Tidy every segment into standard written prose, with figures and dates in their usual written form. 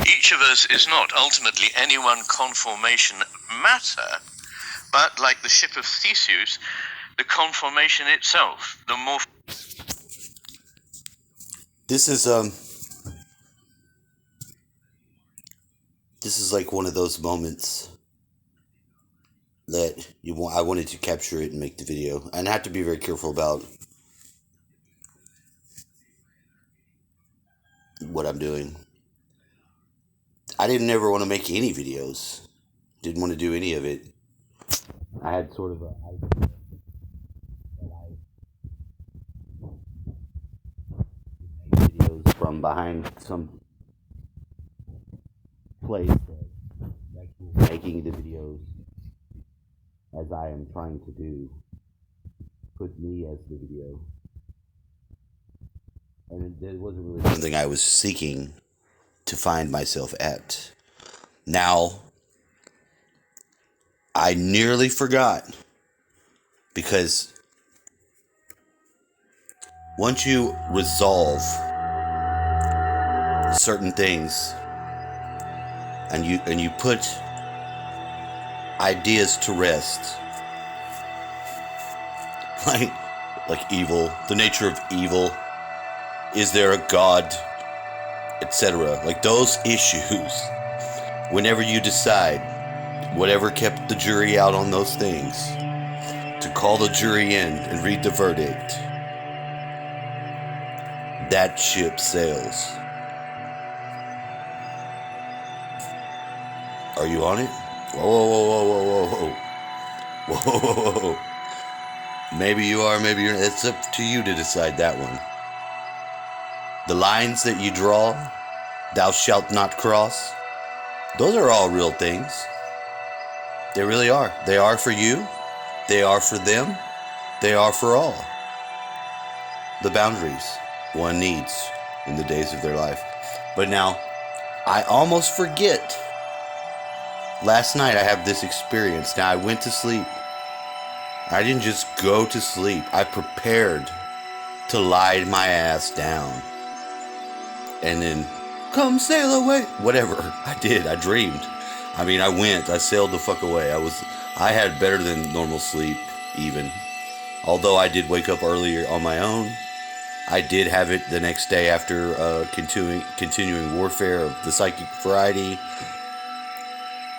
Each of us is not ultimately any one conformation matter, but like the ship of Theseus, the conformation itself, the more... This is like one of those moments that I wanted to capture it and make the video, and I have to be very careful about what I'm doing. I didn't ever want to make any videos. Didn't want to do any of it. I had sort of a idea that I make videos from behind some place that making the videos as I am trying to do. Put me as the video. And it wasn't really something I was seeking to find myself at. Now, I nearly forgot, because once you resolve certain things and you put ideas to rest, like evil, the nature of evil, is there a God, etc. Like those issues, whenever you decide, whatever kept the jury out on those things, to call the jury in and read the verdict, that ship sails. Are you on it? Whoa. Whoa. Maybe you are, maybe you're not. It's up to you to decide that one. The lines that you draw, thou shalt not cross, those are all real things. They really are. They are for you. They are for them. They are for all. The boundaries one needs in the days of their life. But now, I almost forget. Last night I had this experience. Now I went to sleep. I didn't just go to sleep. I prepared to lie my ass down. And then, come sail away. Whatever. I did. I dreamed. I mean, I sailed the fuck away. I had better than normal sleep, even. Although I did wake up earlier on my own. I did have it the next day after continuing warfare of the psychic variety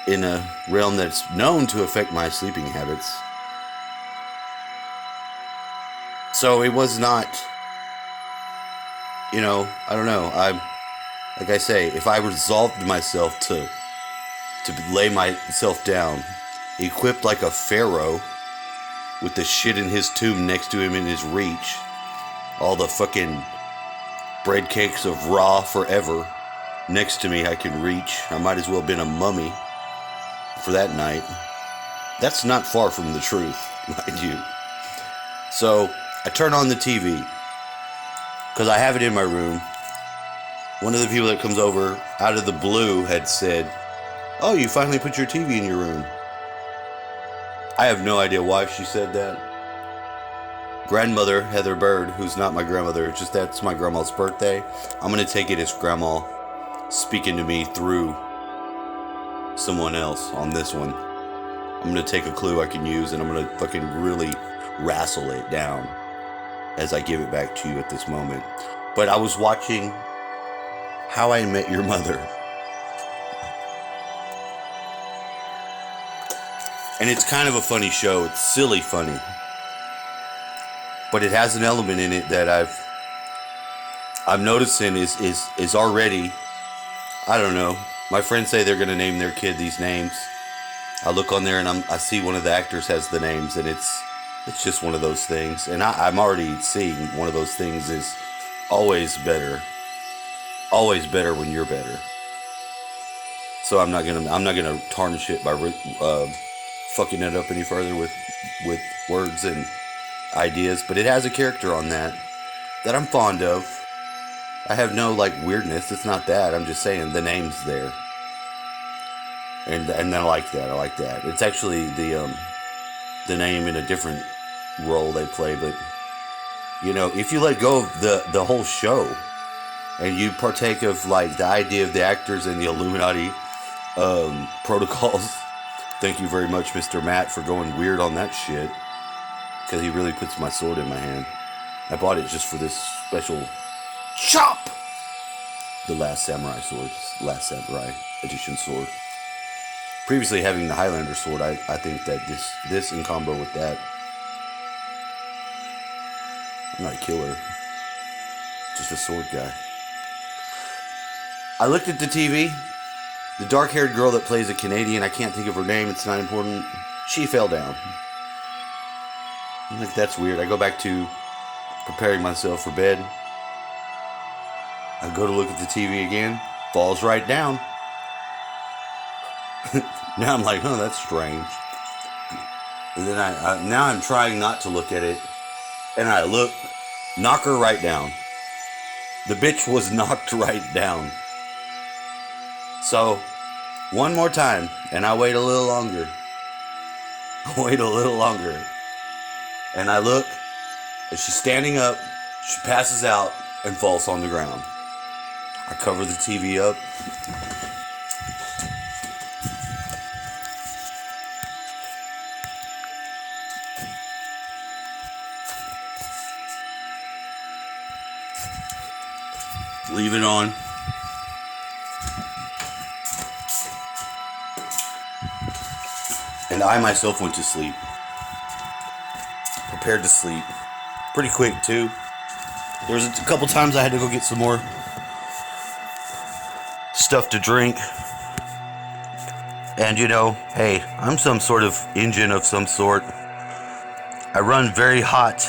in a realm that's known to affect my sleeping habits. So it was not, I don't know. Like I say, if I resolved myself to lay myself down, equipped like a pharaoh, with the shit in his tomb next to him in his reach, all the fucking bread cakes of Ra forever next to me I can reach. I might as well have been a mummy for that night. That's not far from the truth, mind you. So I turn on the TV, because I have it in my room. One of the people that comes over out of the blue had said, "Oh, you finally put your TV in your room." I have no idea why she said that. Grandmother Heather Bird, who's not my grandmother, just that's my grandma's birthday. I'm going to take it as grandma speaking to me through someone else on this one. I'm going to take a clue I can use, and I'm going to fucking really wrestle it down as I give it back to you at this moment. But I was watching How I Met Your Mother. And it's kind of a funny show. It's silly funny. But it has an element in it that I'm noticing is already, I don't know. My friends say they're going to name their kid these names. I look on there and I see one of the actors has the names, and it's just one of those things. And I'm already seeing one of those things is always better. Always better when you're better. So I'm not gonna tarnish it by fucking it up any further with words and ideas. But it has a character on that I'm fond of. I have no weirdness. It's not that. I'm just saying the name's there. And I like that. It's actually the name in a different role they play, but if you let go of the whole show, and you partake of like the idea of the actors and the Illuminati protocols, thank you very much, Mr. Matt, for going weird on that shit. Because he really puts my sword in my hand. I bought it just for this special chop! The Last Samurai sword. Last Samurai edition sword. Previously having the Highlander sword, I think that this in combo with that. I'm not a killer. Just a sword guy. I looked at the TV. The dark-haired girl that plays a Canadian, I can't think of her name, it's not important. She fell down. I'm like, that's weird. I go back to preparing myself for bed. I go to look at the TV again. Falls right down. Now I'm like, oh, that's strange. And then now I'm trying not to look at it. And I look, knock her right down. The bitch was knocked right down. So, one more time, and I wait a little longer. And I look, and she's standing up, she passes out, and falls on the ground. I cover the TV up. Leave it on. And I myself went to sleep. Prepared to sleep. Pretty quick, too. There was a couple times I had to go get some more stuff to drink. And you know, hey, I'm some sort of engine of some sort. I run very hot,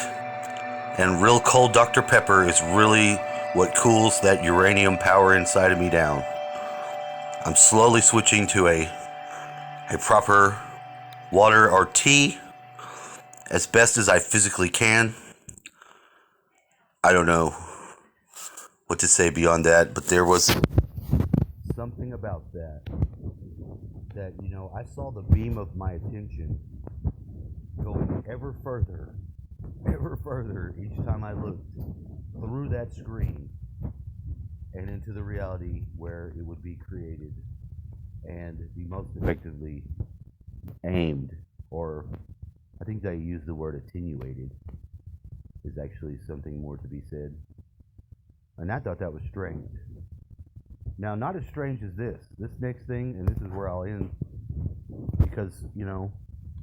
and real cold Dr. Pepper is really what cools that uranium power inside of me down. I'm slowly switching to a proper water or tea as best as I physically can. I don't know what to say beyond that, but there was something about that, you know, I saw the beam of my attention going ever further each time I looked through that screen and into the reality where it would be created and be most effectively aimed, or I think they use the word attenuated, is actually something more to be said. And I thought that was strange. Now, not as strange as this next thing, and this is where I'll end, because, you know,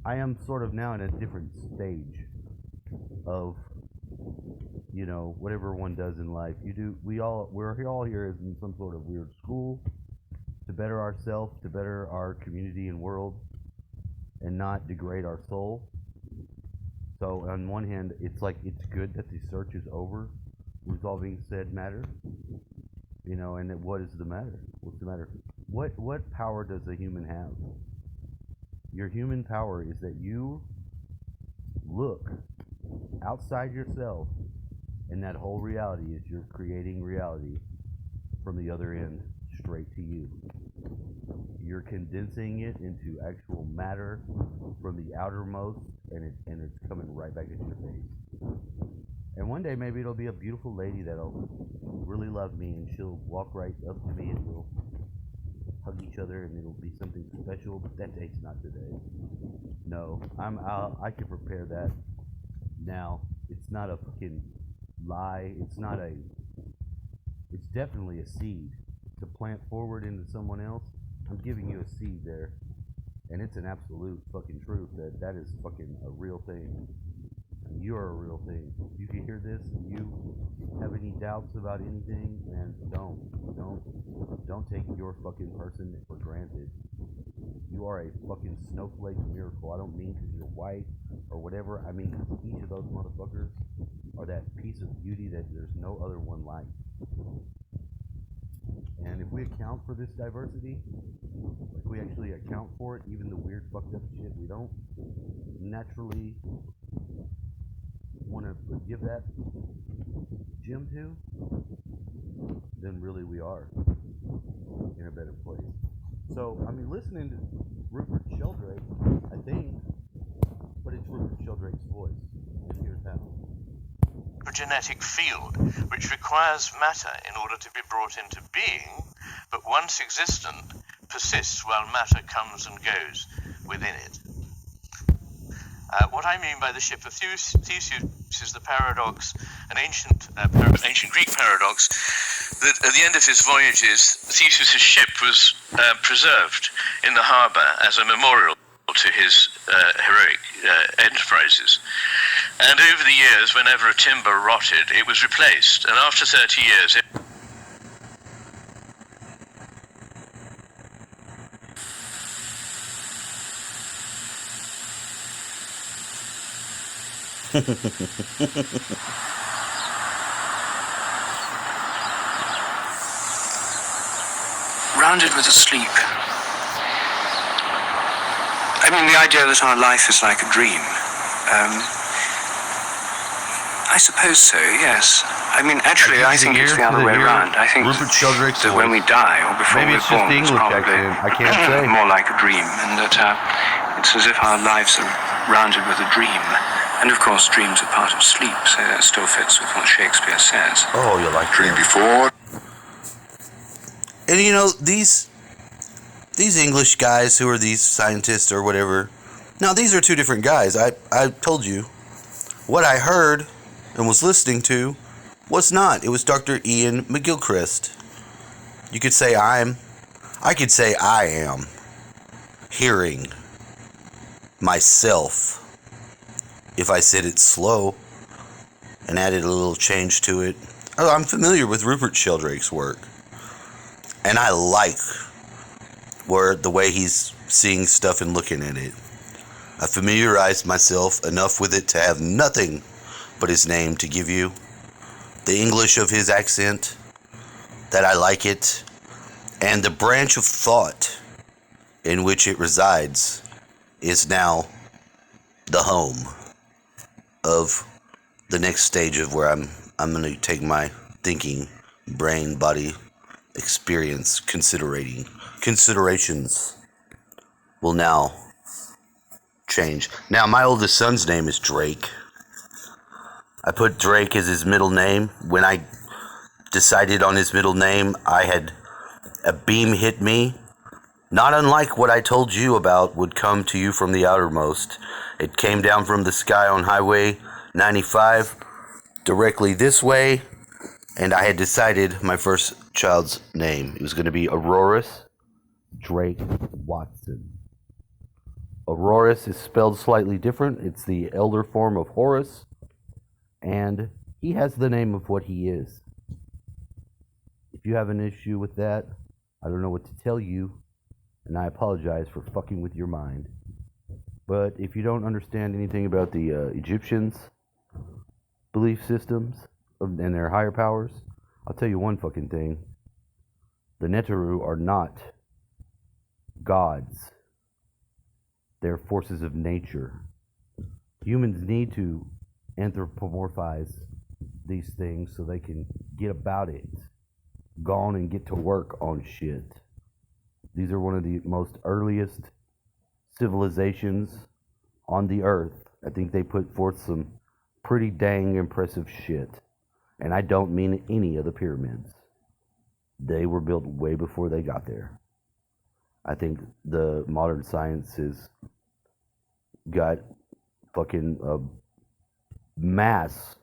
I am sort of now in a different stage of, you know, whatever one does in life. We're all here in some sort of weird school to better ourselves, to better our community and world, and not degrade our soul. So on one hand, it's like it's good that the search is over, resolving said matter. You know, and what is the matter? What's the matter? What power does a human have? Your human power is that you look outside yourself, and that whole reality is you're creating reality from the other end straight to you. You're condensing it into actual matter from the outermost, and it's coming right back into your face. And one day maybe it'll be a beautiful lady that'll really love me, and she'll walk right up to me and we'll hug each other, and it'll be something special. But that day's not today. No, I can prepare that now. It's not a fucking lie. It's definitely a seed to plant forward into someone else. I'm giving you a seed there, and it's an absolute fucking truth that is fucking a real thing. You're a real thing. You can hear this, and you have any doubts about anything, man, don't take your fucking person for granted. You are a fucking snowflake miracle. I don't mean because you're white or whatever. I mean because each of those motherfuckers are that piece of beauty that there's no other one like. And if we account for this diversity, if we actually account for it, even the weird fucked up shit we don't naturally want to give that gym to, then really we are in a better place. So, I mean, listening to Rupert Sheldrake, I think, but it's Rupert Sheldrake's voice, and here's how. genetic field which requires matter in order to be brought into being, but once existent, persists while matter comes and goes within it. What I mean by the ship of Theseus is the paradox, an ancient Greek paradox, that at the end of his voyages, Theseus' ship was preserved in the harbour as a memorial to his heroic enterprises. And over the years, whenever a timber rotted, it was replaced. And after 30 years, rounded with a sleep. I mean, the idea that our life is like a dream. I suppose so, yes. I mean, actually, I think it's the other way around. I think that when we die, or before we're born, it's probably more like a dream, and that it's as if our lives are rounded with a dream. And of course, dreams are part of sleep, so that still fits with what Shakespeare says. Oh, you like dream before. And you know, these English guys who are these scientists or whatever, now these are two different guys. I told you, what I heard and was listening to was not. It was Dr. Ian McGilchrist. You could say I could say I am hearing myself if I said it slow and added a little change to it. Oh, I'm familiar with Rupert Sheldrake's work, and I like the way he's seeing stuff and looking at it. I familiarized myself enough with it to have nothing but his name to give you. The English of his accent, that I like it, and the branch of thought in which it resides is now the home of the next stage of where I'm going to take my thinking, brain, body, experience, considerations will now change. Now, my oldest son's name is Drake. I put Drake as his middle name. When I decided on his middle name, I had a beam hit me, not unlike what I told you about would come to you from the outermost. It came down from the sky on Highway 95, directly this way, and I had decided my first child's name. It was going to be Auroras Drake Watson. Auroras is spelled slightly different. It's the elder form of Horus, and he has the name of what he is. If you have an issue with that, I don't know what to tell you, and I apologize for fucking with your mind. But if you don't understand anything about the Egyptians' belief systems and their higher powers, I'll tell you one fucking thing. The Neteru are not gods. They're forces of nature. Humans need to anthropomorphize these things so they can get about it. Go on and get to work on shit. These are one of the most earliest civilizations on the earth. I think they put forth some pretty dang impressive shit. And I don't mean any of the pyramids. They were built way before they got there. I think the modern science has got fucking a mass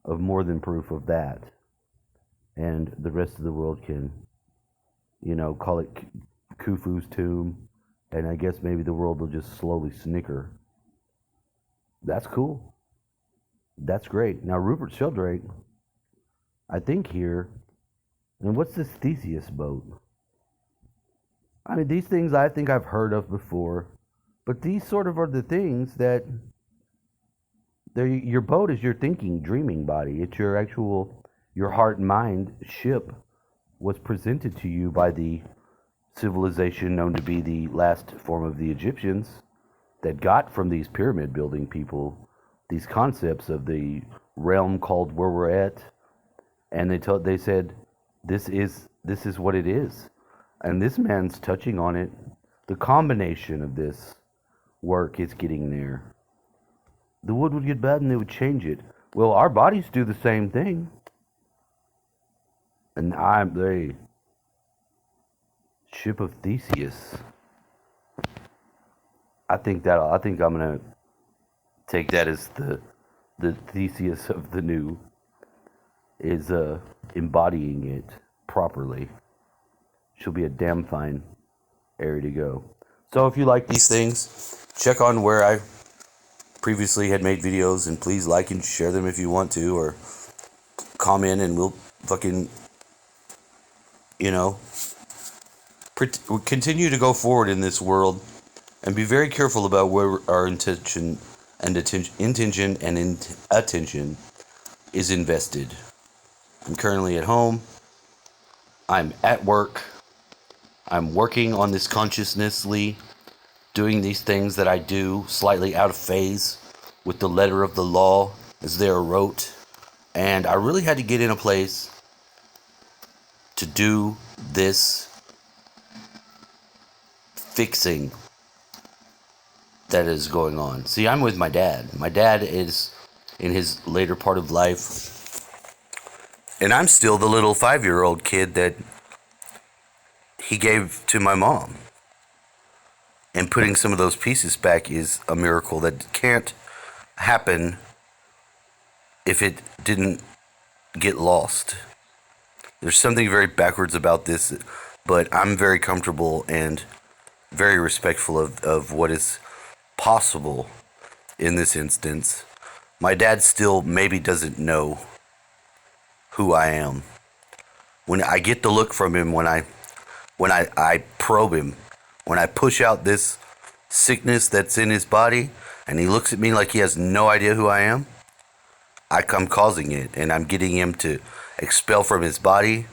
of more than proof of that. And the rest of the world can, call it Khufu's tomb. And I guess maybe the world will just slowly snicker. That's cool. That's great. Now, Rupert Sheldrake, I think here, and what's this Theseus boat? I mean, these things I think I've heard of before, but these sort of are the things that, your boat is your thinking, dreaming body. It's your heart and mind ship was presented to you by the civilization known to be the last form of the Egyptians that got from these pyramid building people these concepts of the realm called where we're at, and they said this is what it is, and this man's touching on it. The combination of this work is getting there. The wood would get bad and they would change it. Well, our bodies do the same thing. And ship of Theseus. I think I'm gonna take that as the Theseus of the new is embodying it properly. She'll be a damn fine area to go. So if you like these things, check on where I previously had made videos, and please like and share them if you want to, or comment, and we'll fucking, continue to go forward in this world, and be very careful about where our intention and attention is invested. I'm currently at home. I'm at work. I'm working on this consciously, doing these things that I do slightly out of phase with the letter of the law as they are wrote. And I really had to get in a place to do this fixing that is going on. See, I'm with my dad. My dad is in his later part of life, and I'm still the little 5-year-old kid that he gave to my mom. And putting some of those pieces back is a miracle that can't happen if it didn't get lost. There's something very backwards about this, but I'm very comfortable and very respectful of what is possible in this instance. My dad still maybe doesn't know who I am. When I get the look from him, when I probe him, when I push out this sickness that's in his body, and he looks at me like he has no idea who I am, I'm causing it, and I'm getting him to expel from his body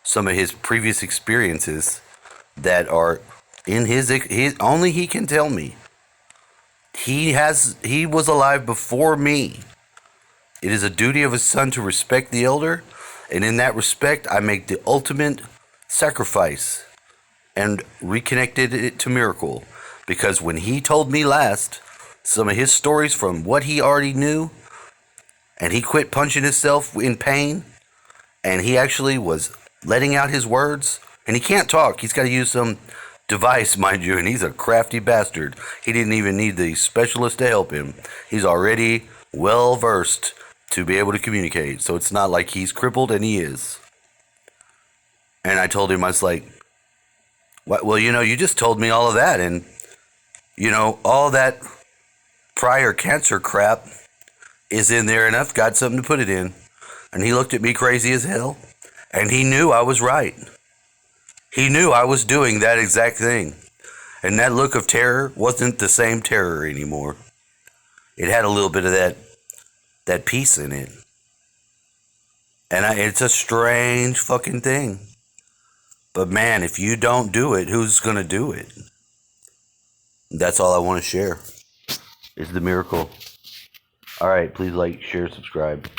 some of his previous experiences that are in his only he can tell me. He was alive before me. It is a duty of a son to respect the elder, and in that respect, I make the ultimate sacrifice and reconnected it to Miracle, because when he told me last some of his stories from what he already knew, and he quit punching himself in pain, and he actually was letting out his words, and he can't talk. He's got to use some device, mind you, and he's a crafty bastard. He didn't even need the specialist to help him. He's already well versed to be able to communicate, so it's not like he's crippled, and he is. And I told him, I was like, well, you just told me all of that, and, all that prior cancer crap is in there, and I've got something to put it in. And he looked at me crazy as hell, and he knew I was right. He knew I was doing that exact thing. And that look of terror wasn't the same terror anymore. It had a little bit of that peace in it. And it's a strange fucking thing. But man, if you don't do it, who's going to do it? That's all I want to share, is the miracle. All right, please like, share, subscribe.